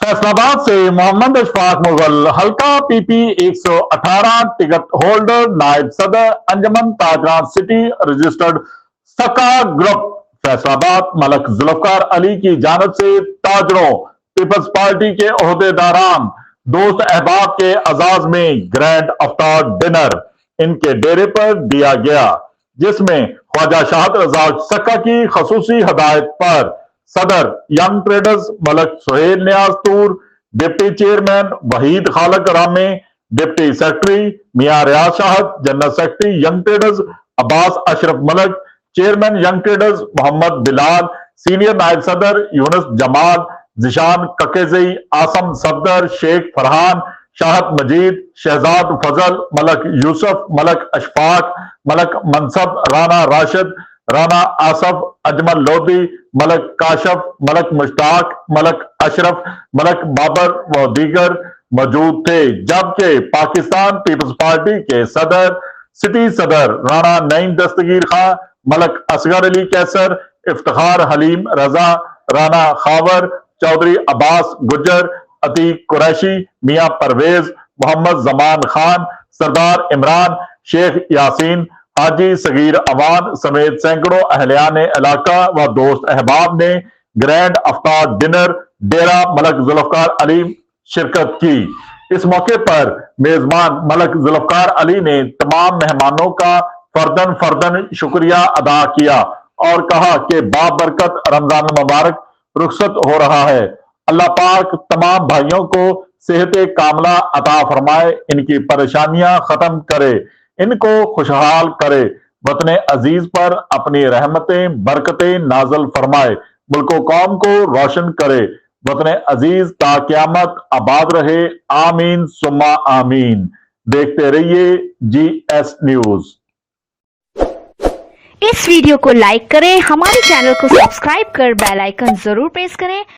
फैसलाबाद से मोहम्मद अशफाक मुगल हल्का PP 118 ticket holder नायब सदर अंजमन ताजरान सिटी रजिस्टर्ड सका ग्रुप फैसलाबाद मलक जुल्फकार अली की जानब से ताजरों पीपल्स पार्टी के ओहदेदारान दोस्त अहबाब के अजाज में ग्रैंड अफ्तार डिनर इनके डेरे पर दिया गया, जिसमें ख्वाजा शाहद रजा सक्का की खसूसी हदायत पर सदर young traders Malik Suhail Niaz Toor, deputy chairman Waheed Khaliq Rame, deputy secretary Mian Riaz Shahid, general secretary young traders Abbas Ashraf Malik, chairman young traders Mohammad Bilal, senior नायब सदर यूनुस जमाल, जिशान ककेजई, आसम सफदर, शेख फरहान, शाहद मजीद, शहजाद फजल, मलक यूसुफ, मलक अशफाक, मलक मनसब, राना राशिद, राना आसफ, अजमल लोधी, मलक काशफ, मलक मुश्ताक, मलक अशरफ, मलक बाबर व दीगर मौजूद थे। जबकि पाकिस्तान पीपल्स पार्टी के सदर सिटी सदर राना नईम दस्तगीर खां, मलक असगर अली कैसर, इफ्तिखार हलीम रजा, राना खावर, चौधरी अब्बास गुज्जर, अतीक कुरैशी, मियां परवेज, मोहम्मद जमान खान, सरदार इमरान, शेख यासीन, हाजी सगीर अवान समेत सैकड़ों अहलियान इलाका व दोस्त अहबाब ने ग्रैंड अफ्तार डिनर डेरा मलक जुल्फकार अली शिरकत की। इस मौके पर मेजबान मलक जुल्फकार अली ने तमाम मेहमानों का फर्दन फर्दन शुक्रिया अदा किया और कहा कि बाबरकत रमजान मुबारक रुखसत हो रहा है। अल्लाह पाक तमाम भाइयों को सेहत कामला अता फरमाए, इनकी परेशानियां खत्म करे, इनको खुशहाल करे, वतन अजीज पर अपनी रहमतें बरकतें नाजल फरमाए, मुल्को कौम को रोशन करे, वतन अजीज ता क़यामत आबाद रहे, आमीन सुम्मा आमीन। देखते रहिए GS न्यूज। इस वीडियो को लाइक करें, हमारे चैनल को सब्सक्राइब कर बेल आइकन जरूर प्रेस करें